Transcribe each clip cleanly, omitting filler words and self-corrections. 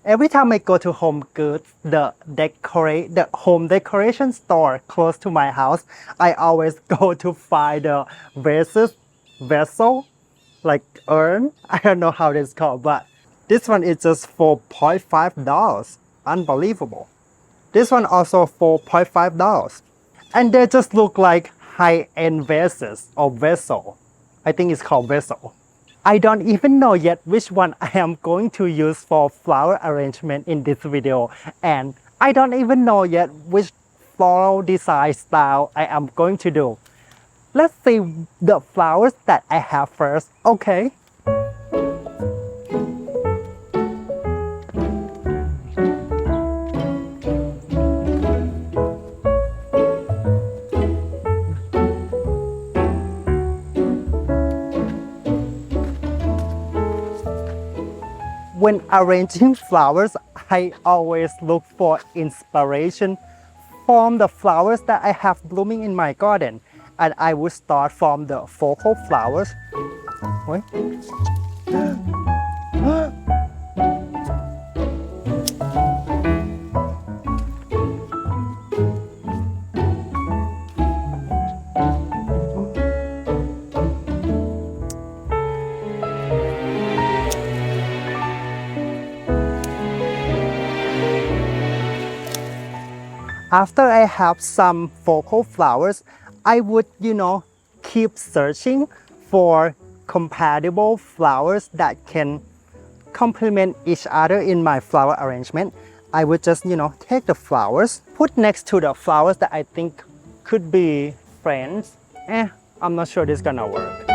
Every time I go to Home Goods, the home decoration store close to my house, I always go to find the vessel, like urn. I don't know how it's called, but this one is just $4.5. Unbelievable. This one also $4.5. And they just look like high-end vases or vessel. I think it's called vessel. I don't even know yet which one I am going to use for flower arrangement in this video. And I don't even know yet which floral design style I am going to do. Let's see the flowers that I have first, okay? When arranging flowers, I always look for inspiration from the flowers that I have blooming in my garden. And I would start from the focal flowers. Wait. After I have some focal flowers, I would, keep searching for compatible flowers that can complement each other in my flower arrangement. I would just, take the flowers, put next to the flowers that I think could be friends. I'm not sure this is gonna work. I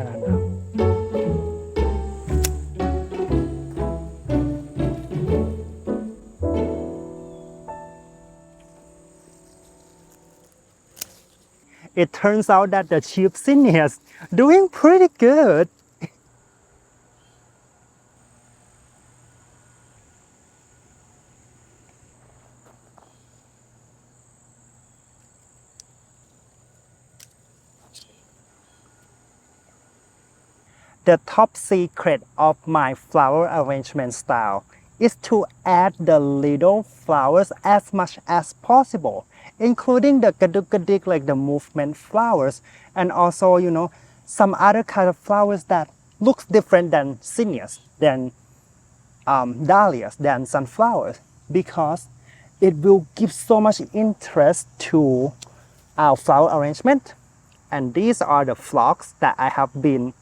don't know. It turns out that the cheap zinnias doing pretty good. The top secret of my flower arrangement style is to add the little flowers as much as possible, including the gaduk-gadik, like the movement flowers, and also, some other kind of flowers that looks different than zinnias, than dahlias, than sunflowers, because it will give so much interest to our flower arrangement. And these are the phlox that I have been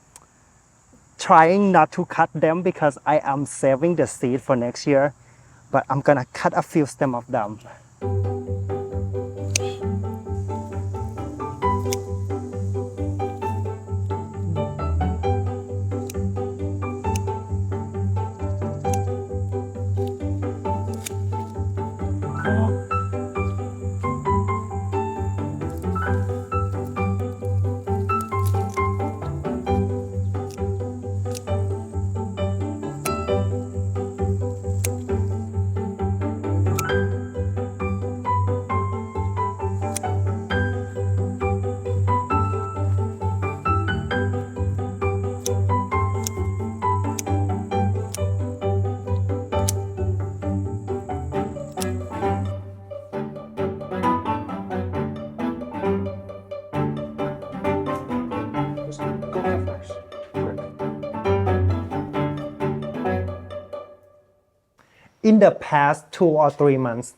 trying not to cut them because I am saving the seed for next year, but I'm gonna cut a few stems of them. In the past 2 or 3 months,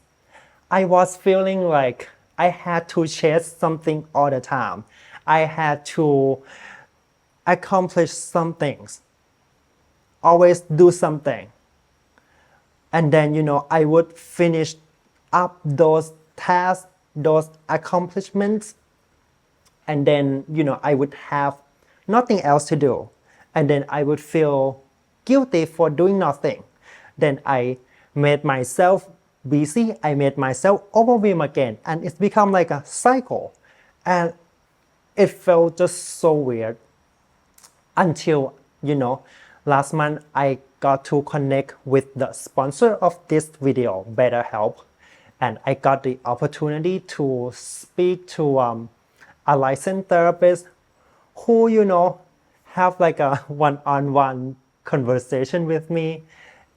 I was feeling like I had to chase something all the time. I had to accomplish some things, always do something. And then, I would finish up those tasks, those accomplishments, and then, I would have nothing else to do. And then I would feel guilty for doing nothing. Then I made myself busy, I made myself overwhelmed again, and it's become like a cycle. And it felt just so weird until, last month I got to connect with the sponsor of this video, BetterHelp, and I got the opportunity to speak to a licensed therapist who, have like a one-on-one conversation with me.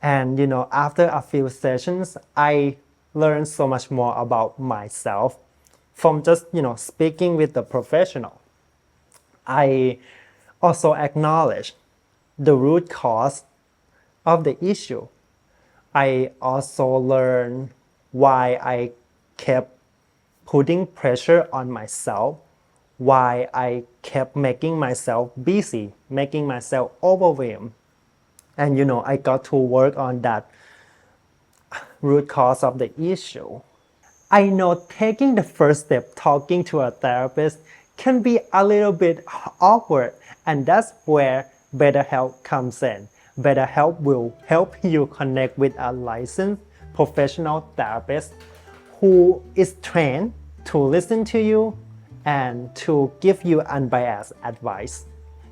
And, after a few sessions, I learned so much more about myself from just, speaking with the professional. I also acknowledge the root cause of the issue. I also learned why I kept putting pressure on myself, why I kept making myself busy, making myself overwhelmed. And I got to work on that root cause of the issue. I know taking the first step, talking to a therapist, can be a little bit awkward, and that's where BetterHelp comes in. BetterHelp will help you connect with a licensed professional therapist who is trained to listen to you and to give you unbiased advice.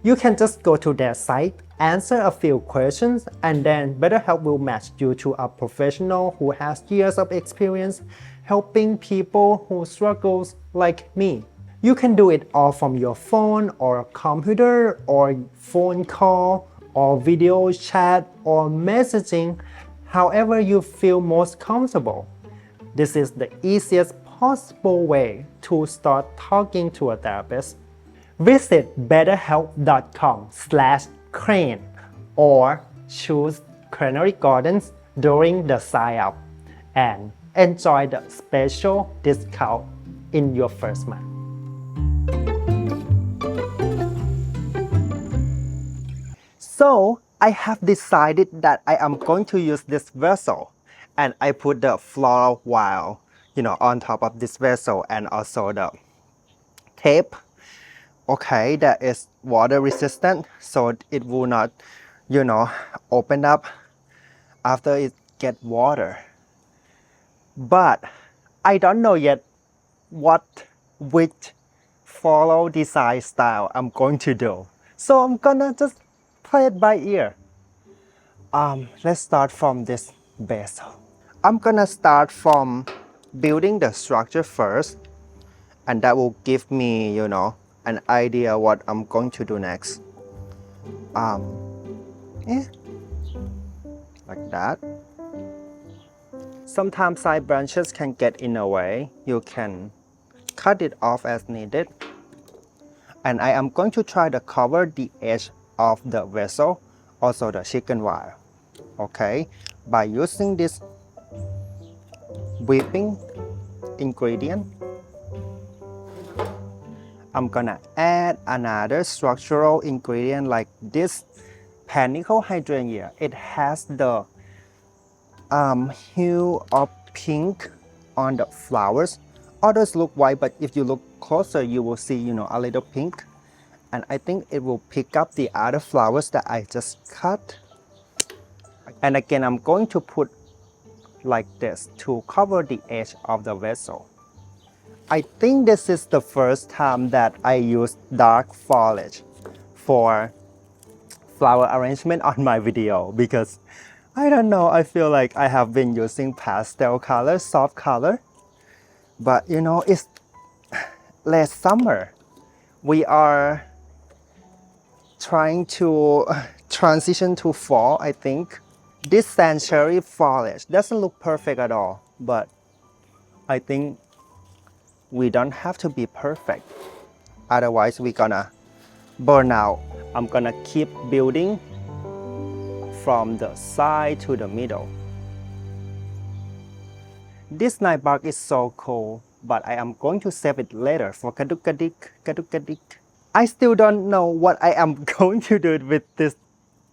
You can just go to their site, answer a few questions, and then BetterHelp will match you to a professional who has years of experience helping people who struggles like me. You can do it all from your phone or computer or phone call or video chat or messaging, however you feel most comfortable. This is the easiest possible way to start talking to a therapist. Visit betterhelp.com/crane or choose Canary Gardens during the sign up and enjoy the special discount in your first month. So I have decided that I am going to use this vessel, and I put the floral vial, on top of this vessel, and also the tape. Okay, that is water resistant, so it will not, open up after it get water. But I don't know yet which floral design style I'm going to do. So I'm gonna just play it by ear. Let's start from this base. I'm gonna start from building the structure first, and that will give me, an idea what I'm going to do next. Like that. Sometimes side branches can get in the way. You can cut it off as needed. And I am going to try to cover the edge of the vessel, also the chicken wire. Okay, by using this whipping ingredient, I'm gonna add another structural ingredient like this panicle hydrangea. It has the hue of pink on the flowers. Others look white, but if you look closer, you will see, a little pink. And I think it will pick up the other flowers that I just cut. And again, I'm going to put like this to cover the edge of the vessel. I think this is the first time that I use dark foliage for flower arrangement on my video, because I don't know, I feel like I have been using pastel color, soft color, but it's late summer. We are trying to transition to fall, I think. This sand cherry foliage doesn't look perfect at all, but I think we don't have to be perfect. Otherwise, we're gonna burn out. I'm gonna keep building from the side to the middle. This night bark is so cool, but I am going to save it later for kadukadik, kadukadik. I still don't know what I am going to do with this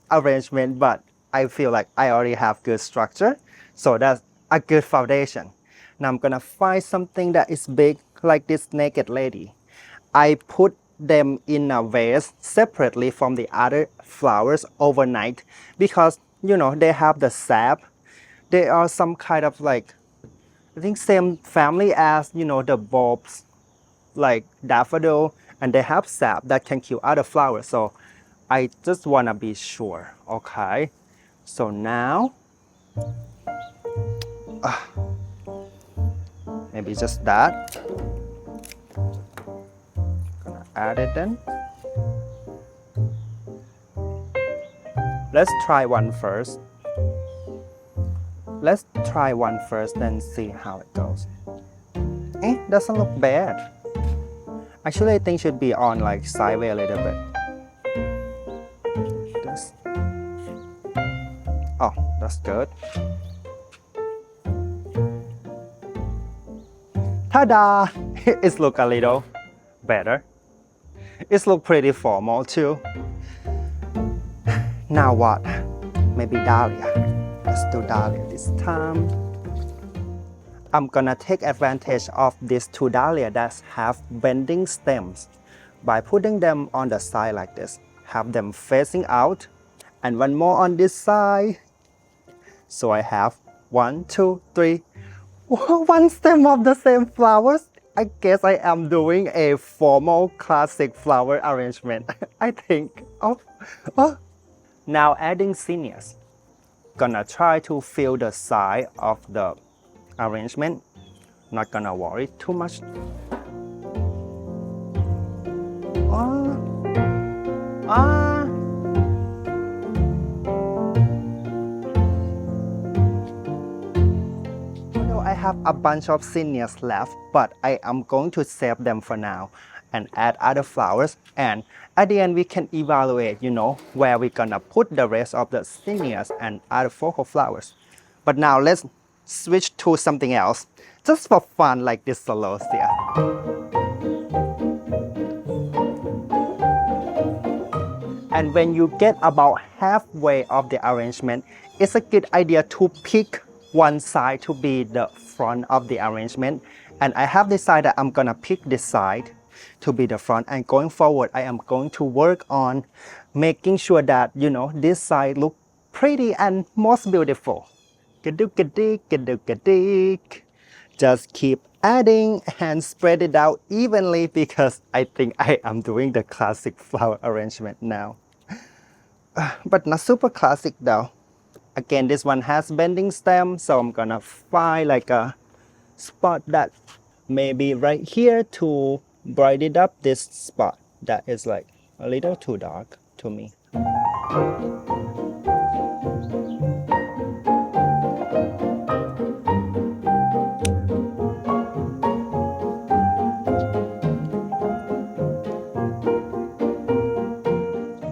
arrangement, but I feel like I already have good structure, so that's a good foundation. Now I'm gonna find something that is big, like this naked lady. I put them in a vase separately from the other flowers overnight because they have the sap. They are some kind of like, I think same family as the bulbs like daffodil, and they have sap that can kill other flowers. So I just wanna be sure. Okay, so now maybe just that. Gonna add it then. Let's try one first. Let's try one first, then see how it goes. Doesn't look bad. Actually, I think should be on like sideways a little bit. This. Oh, that's good. Ta-da! It looks a little better. It looks pretty formal too. Now what? Maybe dahlia. Let's do dahlia this time. I'm gonna take advantage of these two dahlia that have bending stems by putting them on the side like this. Have them facing out and one more on this side. So I have 1, 2, 3, one stem of the same flowers. I guess I am doing a formal classic flower arrangement. I think. Now adding zinnias. Gonna try to fill the side of the arrangement. Not gonna worry too much. I have a bunch of zinnias left, but I am going to save them for now and add other flowers, and at the end we can evaluate, where we're gonna put the rest of the zinnias and other focal flowers. But now let's switch to something else, just for fun, like this celosia. And when you get about halfway of the arrangement, it's a good idea to pick one side to be the front of the arrangement. And I have decided that I'm gonna pick this side to be the front, and going forward I am going to work on making sure that this side look pretty and most beautiful. Just keep adding and spread it out evenly, because I think I am doing the classic flower arrangement now. But not super classic though. Again, this one has bending stem, so I'm gonna find like a spot that maybe right here to brighten up this spot that is like a little too dark to me.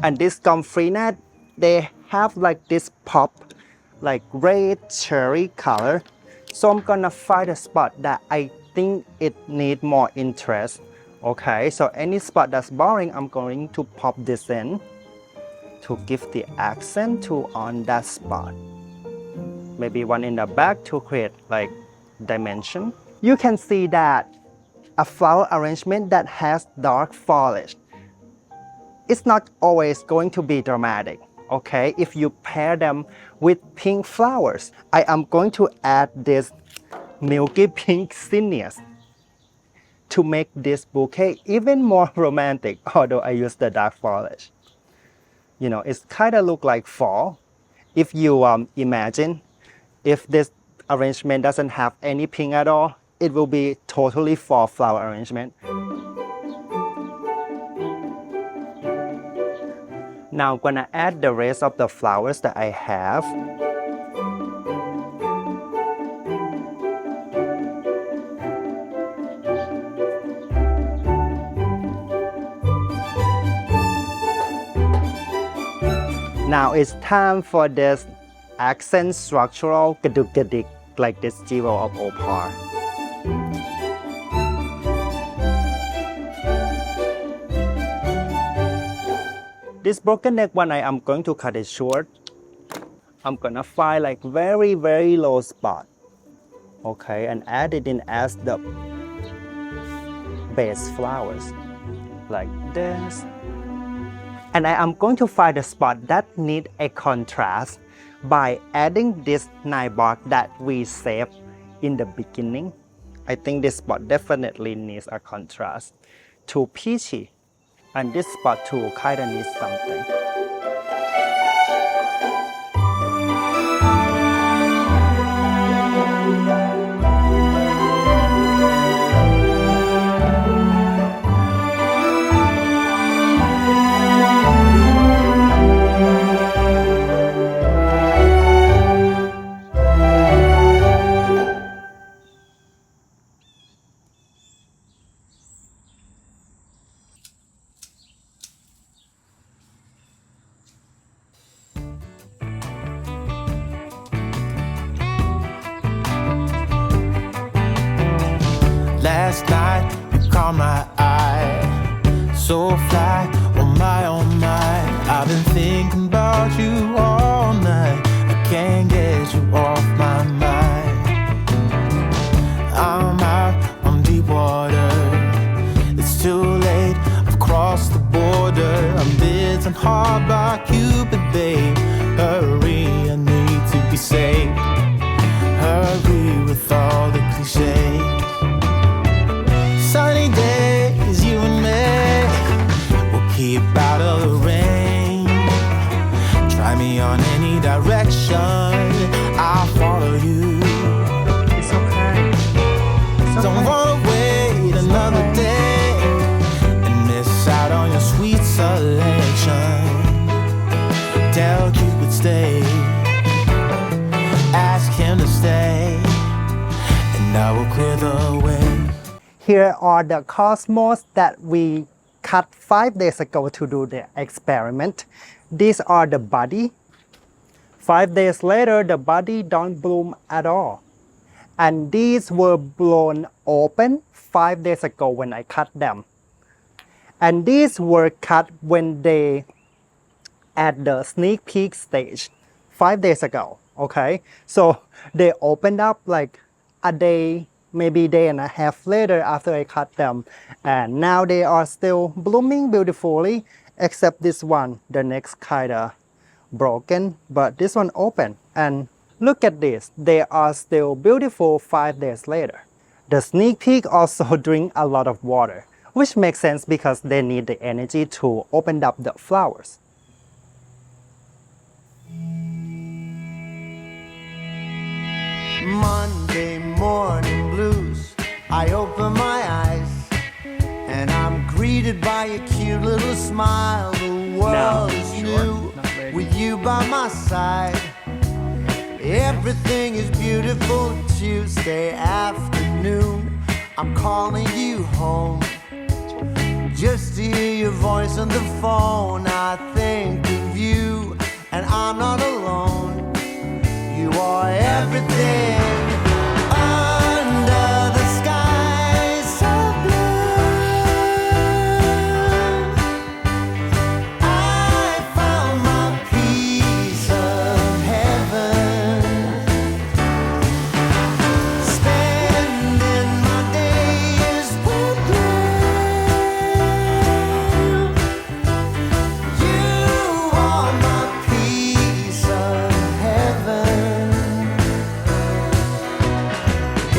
And this comfrey net, they have like this pop, like red cherry color. So I'm gonna find a spot that I think it need more interest. Okay, so any spot that's boring, I'm going to pop this in to give the accent to on that spot. Maybe one in the back to create like dimension. You can see that a flower arrangement that has dark foliage, it's not always going to be dramatic. Okay, if you pair them with pink flowers, I am going to add this milky pink zinnias to make this bouquet even more romantic, although I use the dark foliage. It's kind of look like fall. If you imagine, if this arrangement doesn't have any pink at all, it will be totally fall flower arrangement. Now I'm gonna add the rest of the flowers that I have. Now it's time for this accent structural gaduk-gadik, like this jewel of opal. This broken neck one, I am going to cut it short. I'm gonna find like very, very low spot. Okay, and add it in as the base flowers, like this. And I am going to find a spot that need a contrast by adding this night bark that we saved in the beginning. I think this spot definitely needs a contrast to peachy. And this spot too kinda needs something. last night you caught my eye. So fly, oh my, I've been thinking about you all night. I can't get you off my mind. I'm out on deep water. It's too late, I've crossed the border. I'm bitten hard by Cupid, babe. Hurry, I need to be saved. Hurry with all the cliches. Sunny days, you and me, we'll keep out of the rain. Try me on any direction, I'll follow you. It's okay. Don't wanna wait another day and miss out on your sweet selection. Tell Cupid stay, ask him to stay, and I will clear the way. Here are the cosmos that we cut 5 days ago to do the experiment. These are the body. 5 days later, the body don't bloom at all. And these were blown open 5 days ago when I cut them. And these were cut when they at the sneak peek stage 5 days ago. Okay, so they opened up like a day, maybe day and a half later after I cut them, and now they are still blooming beautifully, except this one, the next kinda broken, but this one open. And look at this, they are still beautiful 5 days later. The sneak peek also drink a lot of water, which makes sense because they need the energy to open up the flowers. Monday morning blues, I open my eyes and I'm greeted by a cute little smile. The world is new with you by my side. Everything is beautiful. Tuesday afternoon, I'm calling you home just to hear your voice on the phone. I think of you and I'm not alone. You are everything under the sky so blue. I found my piece of heaven, spending my days with you. You are my piece of heaven.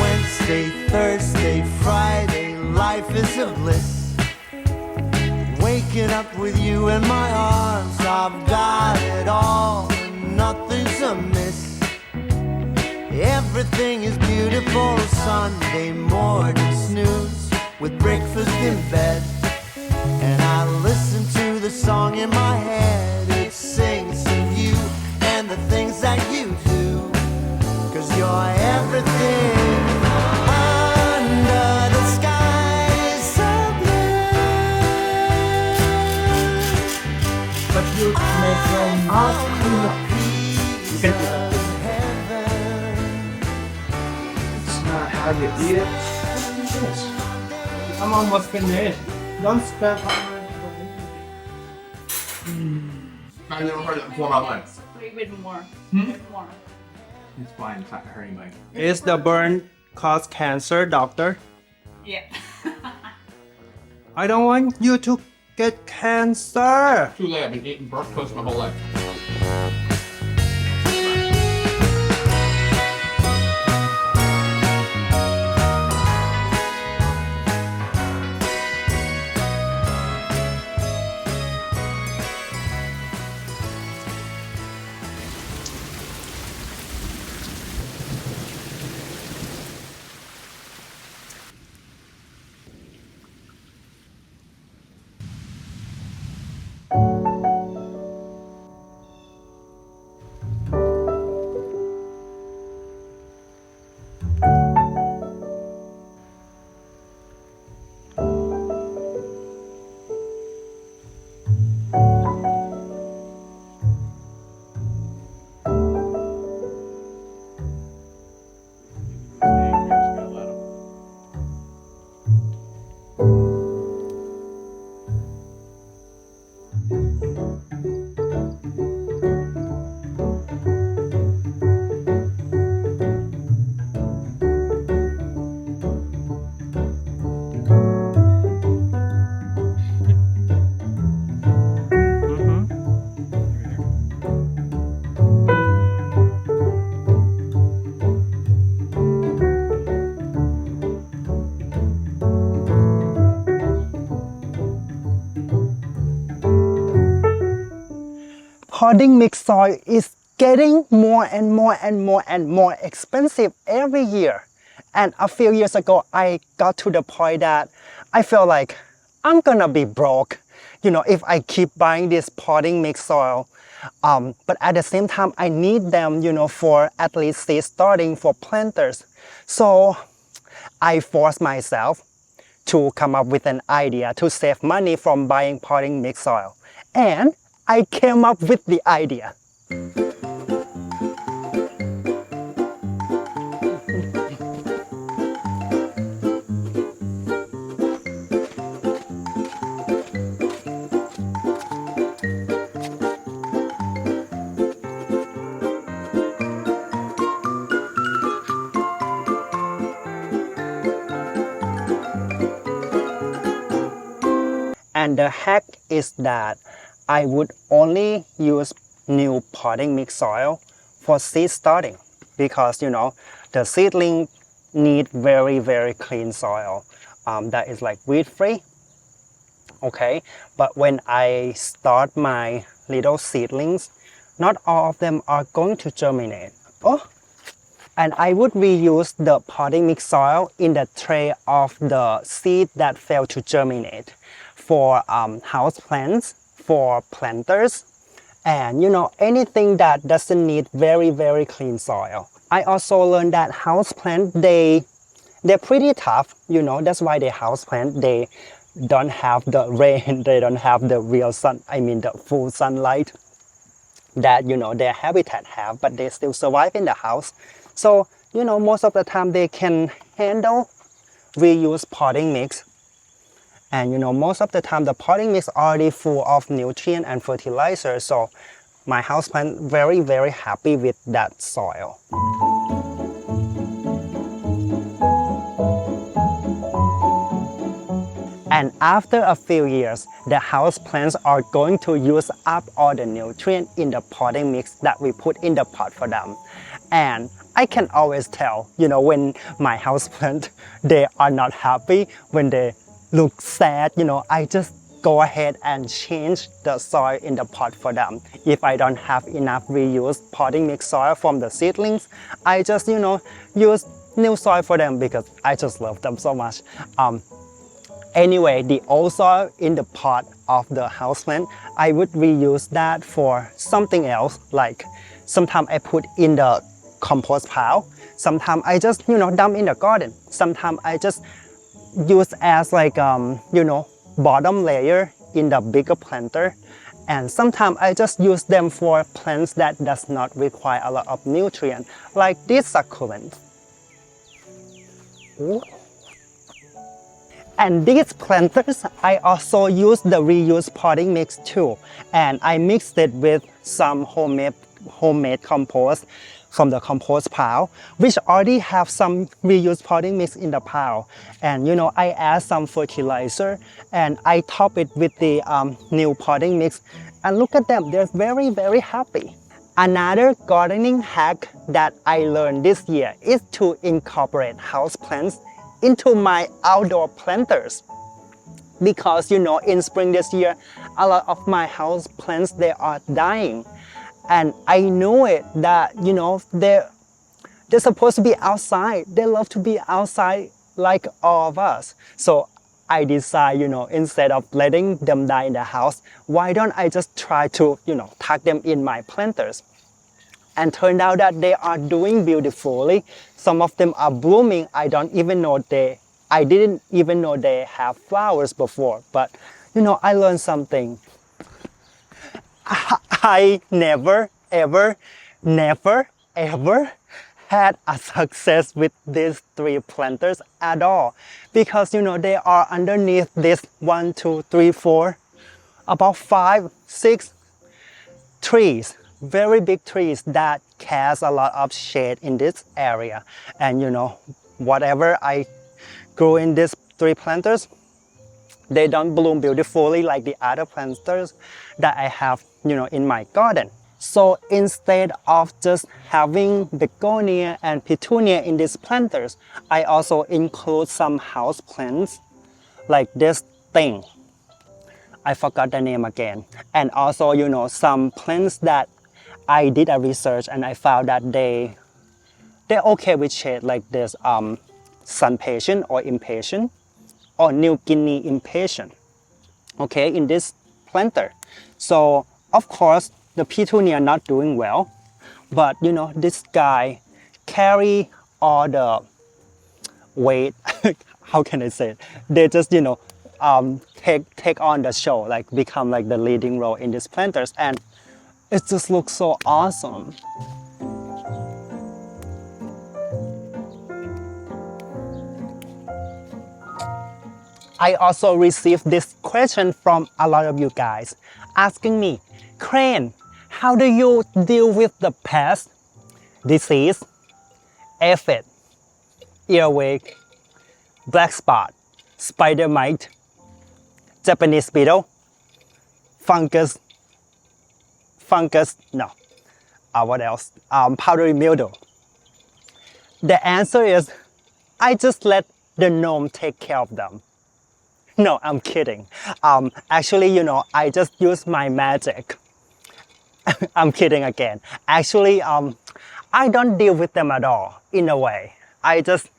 Wednesday, Thursday, Friday, life is a bliss. Waking up with you in my arms, I've got it all and nothing's amiss. Everything is beautiful. Sunday morning snooze with breakfast in bed, and I listen to the song in my head. It sings of you and the things that you do, 'cause you're everything under the sky so blue. But you make your mouth clean. You can do that. It's not how you eat it. I'm almost finished. Don't spend all my I never heard that before in my life. Wait, bit more. Bit more. It's fine, it's not hurting my... Is the burn cause cancer, doctor? Yeah. I don't want you to get cancer. Too late, I've been eating burnt toast my whole life. potting mix soil is getting more and more and more and more expensive every year. And a few years ago, I got to the point that I feel like I'm gonna be broke, if I keep buying this potting mix soil. But at the same time, I need them, for at least seed starting for planters. So I forced myself to come up with an idea to save money from buying potting mix soil. And I came up with the idea. And the hack is that I would only use new potting mix soil for seed starting because the seedling need very, very clean soil that is like weed free. Okay, but when I start my little seedlings, not all of them are going to germinate. And I would reuse the potting mix soil in the tray of the seed that failed to germinate for house plants, for planters, and anything that doesn't need very, very clean soil. I also learned that house plants, they're pretty tough, that's why they house plant. They don't have the rain, they don't have the real sun, the full sunlight that their habitat have, but they still survive in the house. So most of the time they can handle reuse potting mix. And most of the time the potting mix already full of nutrient and fertilizer, so my houseplant very, very happy with that soil. And after a few years, the houseplants are going to use up all the nutrient in the potting mix that we put in the pot for them. And I can always tell, when my houseplant, they are not happy, when they look sad, I just go ahead and change the soil in the pot for them. If I don't have enough reused potting mix soil from the seedlings, I just, use new soil for them because I just love them so much. Anyway, the old soil in the pot of the houseplant, I would reuse that for something else. Like sometimes I put in the compost pile, sometimes I just, dump in the garden. Sometimes I just use as like, bottom layer in the bigger planter. And sometimes I just use them for plants that does not require a lot of nutrient, like this succulent. Ooh. And these planters, I also use the reused potting mix too. And I mixed it with some homemade compost from the compost pile, which already have some reused potting mix in the pile. And I add some fertilizer and I top it with the new potting mix. And look at them, they're very, very happy. Another gardening hack that I learned this year is to incorporate houseplants into my outdoor planters. Because in spring this year, a lot of my house plants, they are dying. And I know it that, they're supposed to be outside. They love to be outside like all of us. So I decide, instead of letting them die in the house, why don't I just try to, tuck them in my planters? And turned out that they are doing beautifully. Some of them are blooming. I didn't even know they have flowers before. But, I learned something. I never, ever had a success with these 3 planters at all. Because, they are underneath this 1, 2, 3, 4, about 5, 6 trees. Very big trees that cast a lot of shade in this area. And whatever I grow in these 3 planters, they don't bloom beautifully like the other planters that I have, in my garden. So instead of just having begonia and petunia in these planters, I also include some house plants like this thing. I forgot the name again. And also, you know, some plants that I did a research and I found that they're okay with shade, like this sun patient or impatient or New Guinea impatient, okay, in this planter. So of course the petunia not doing well, but you know, this guy carry all the weight. How can I say it? They just, you know, take on the show, like become like the leading role in these planters, and it just looks so awesome. I also received this question from a lot of you guys asking me, Crane, how do you deal with the pest, disease, aphid, earwig, black spot, spider mite, Japanese beetle, fungus, no, what else? Powdery mildew. The answer is, I just let the gnome take care of them. No, I'm kidding. Actually, you know, I just use my magic. I'm kidding again. Actually, I don't deal with them at all, in a way. I just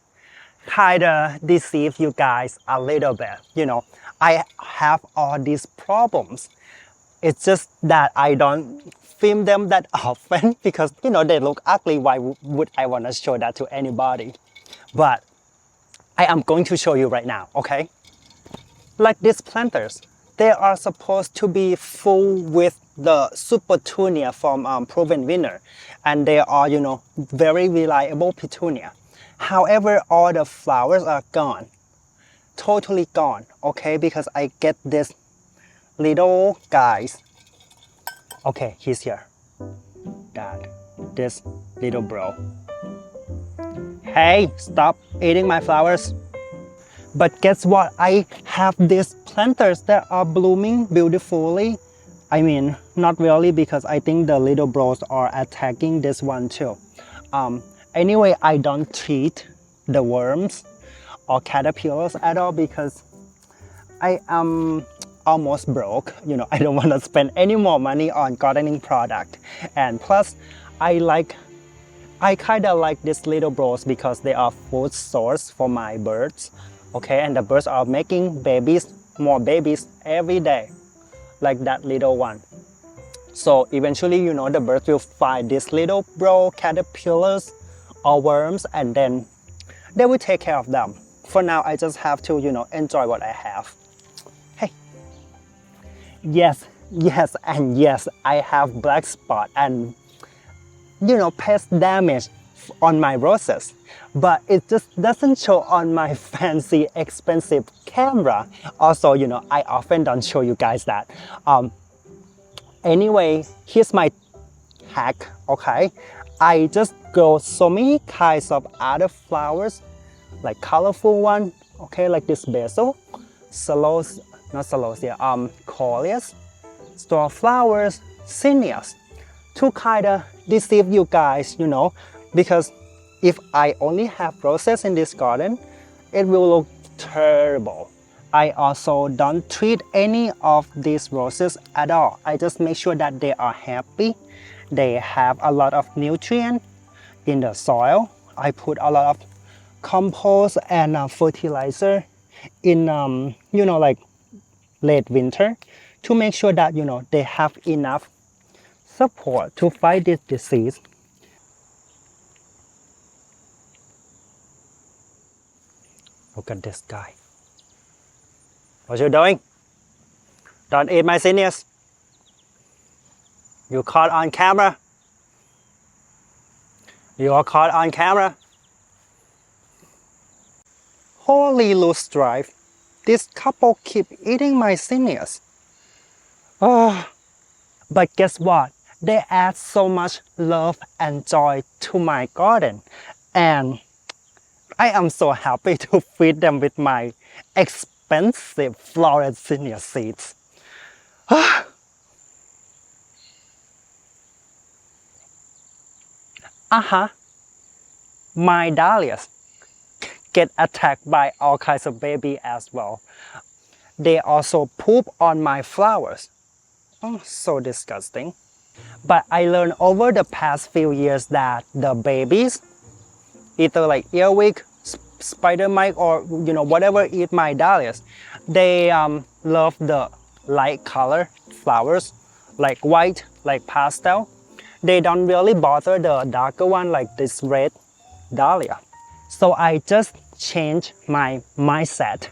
kind of deceive you guys a little bit. You know, I have all these problems. It's just that I don't film them that often because, you know, they look ugly. Why would I want to show that to anybody? But I am going to show you right now, okay? Like these planters, they are supposed to be full with the super petunia from proven winner, and they are, you know, very reliable petunia. However, all the flowers are gone, totally gone, okay, because I get this little guys. Okay, he's here. This little bro. Hey, stop eating my flowers. But guess what? I have these planters that are blooming beautifully. I mean, not really, because I think the little bros are attacking this one too. Anyway, I don't treat the worms or caterpillars at all because I am almost broke. You know, I don't want to spend any more money on gardening product. And plus, I kind of like these little bros because they are food source for my birds. Okay, and the birds are making babies, more babies every day, like that little one. So eventually, you know, the birds will find these little bro caterpillars or worms, and then they will take care of them. For now, I just have to, you know, enjoy what I have. Hey, yes, and yes, I have black spot and, you know, pest damage on my roses, but it just doesn't show on my fancy expensive camera. Also, you know, I often don't show you guys that. Anyway, here's my hack, okay? I just grow so many kinds of other flowers, like colorful one, okay, like this basil, coleus, star flowers, zinnias, to kind of deceive you guys, you know, because if I only have roses in this garden, it will look terrible. I also don't treat any of these roses at all. I just make sure that they are happy. They have a lot of nutrient in the soil. I put a lot of compost and fertilizer in, you know, like late winter to make sure that, you know, they have enough support to fight this disease. Look at this guy. What you doing? Don't eat my zinnias. You caught on camera. You are caught on camera. Holy loosestrife. This couple keep eating my zinnias. But guess what? They add so much love and joy to my garden. And I am so happy to feed them with my expensive floral zinnia seeds. My dahlias get attacked by all kinds of baby as well. they also poop on my flowers. Oh, so disgusting. But I learned over the past few years that the babies, either like earwig, spider mite, or whatever eat my dahlias, they love the light color flowers, like white, like pastel. They don't really bother the darker one like this red dahlia. So I just changed my mindset,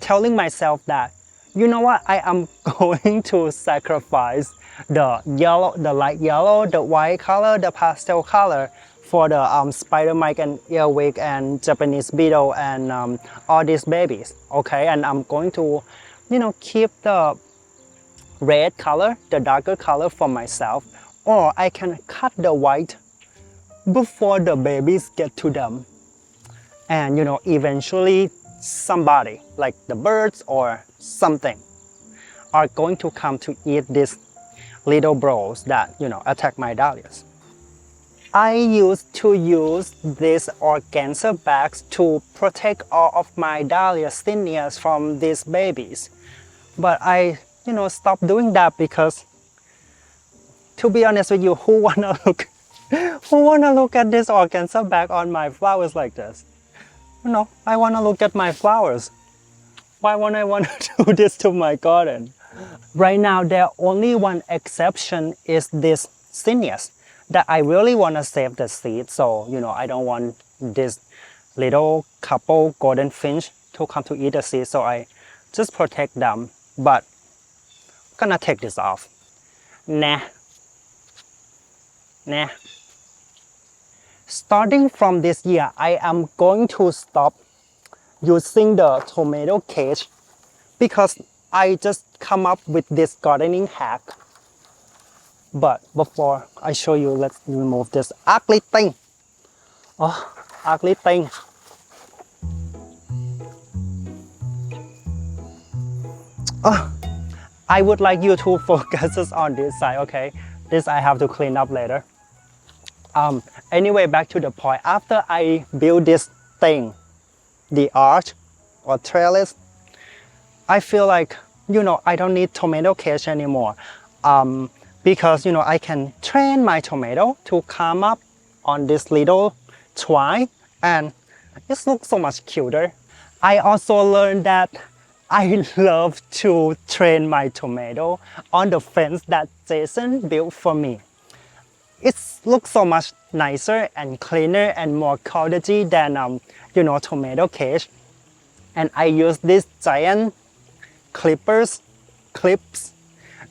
telling myself that, you know what, I am going to sacrifice the yellow, the light yellow, the white color, the pastel color for the spider mite and earwig and Japanese beetle and all these babies, okay? And I'm going to, keep the red color, the darker color for myself, or I can cut the white before the babies get to them. And eventually somebody, like the birds or something, are going to come to eat these little bros that, attack my dahlias. I used to use these organza bags to protect all of my dahlia zinnias from these babies. But I, stopped doing that because, to be honest with you, who wanna look at this organza bag on my flowers like this? I wanna look at my flowers. Why would I want to do this to my garden? Right now, there only one exception is this zinnias that I really want to save the seeds. So, I don't want this little couple golden finch to come to eat the seeds. So I just protect them. But I'm gonna take this off. Nah. Starting from this year, I am going to stop using the tomato cage because I just come up with this gardening hack. But before I show you, let's remove this ugly thing. Oh, ugly thing. Oh, I would like you to focus on this side, okay? This I have to clean up later. Anyway, back to the point. After I build this thing, the arch or trellis, I feel like, I don't need tomato cage anymore. Because, I can train my tomato to come up on this little twine and it looks so much cuter. I also learned that I love to train my tomato on the fence that Jason built for me. It looks so much nicer and cleaner and more quality than, tomato cage. And I use these giant clips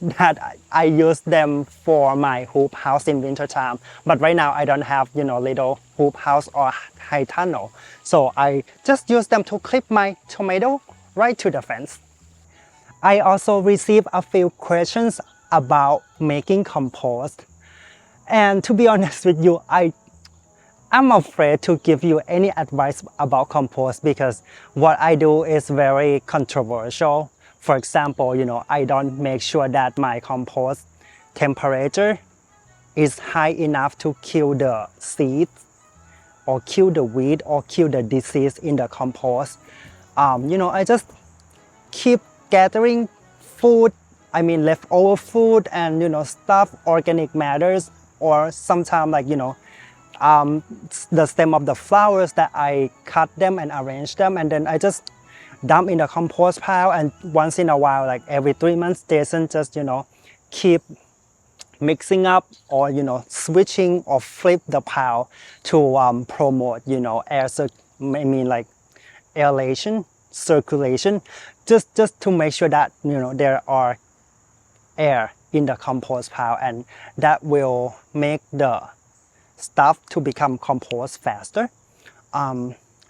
that I use them for my hoop house in winter time. But right now I don't have, little hoop house or high tunnel. So I just use them to clip my tomato right to the fence. I also received a few questions about making compost. And to be honest with you, I'm afraid to give you any advice about compost because what I do is very controversial. For example, I don't make sure that my compost temperature is high enough to kill the seeds or kill the weed or kill the disease in the compost. I just keep gathering food, leftover food and, stuff, organic matters, or sometimes the stem of the flowers that I cut them and arrange them, and then I just dump in the compost pile. And once in a while, like every 3 months, Jason just, keep mixing up or, switching or flip the pile to promote, aeration, circulation, just to make sure that, there are air in the compost pile, and that will make the stuff to become compost faster.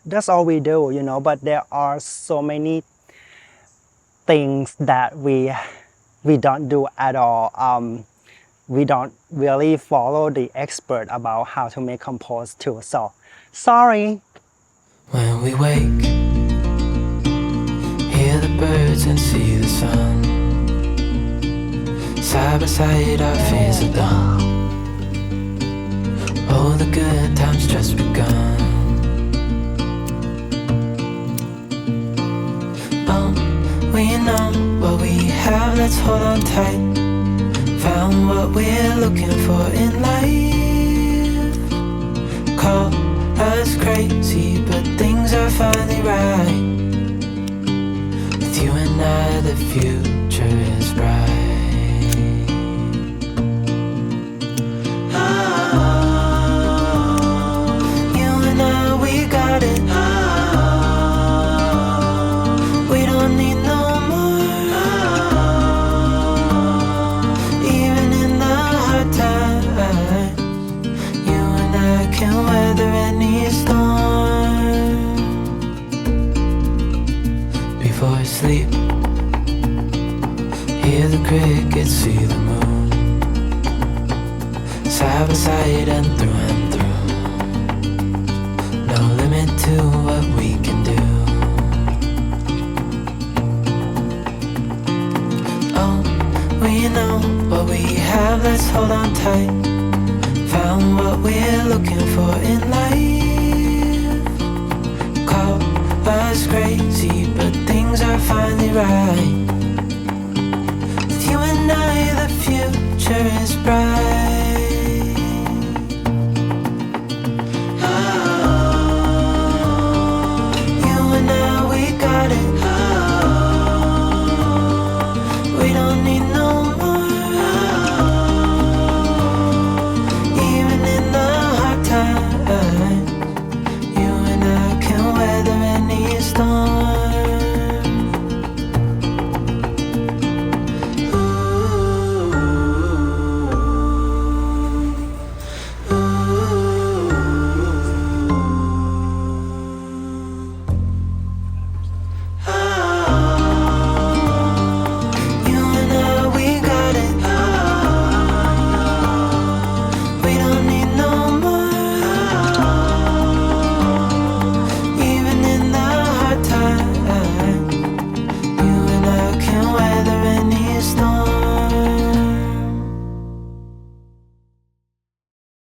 That's all we do, but there are so many things that we don't do at all. We don't really follow the expert about how to make compost too, so sorry. When we wake, hear the birds and see the sun. Side by side our fears are done. Oh, the good times just begun. Oh, we let's hold on tight. Found what we're looking for in life. Call us crazy, but things are finally right. With you and I, the future is bright. You and I, we got it. We don't need no more. Even in the hard times, you and I can weather any storm. Before sleep, hear the crickets, see the moon. Side by side and through. No limit to what we can do. Oh, we know what we have, let's hold on tight. Found what we're looking for in life. Call us crazy, but things are finally right. With you and I, the future is bright.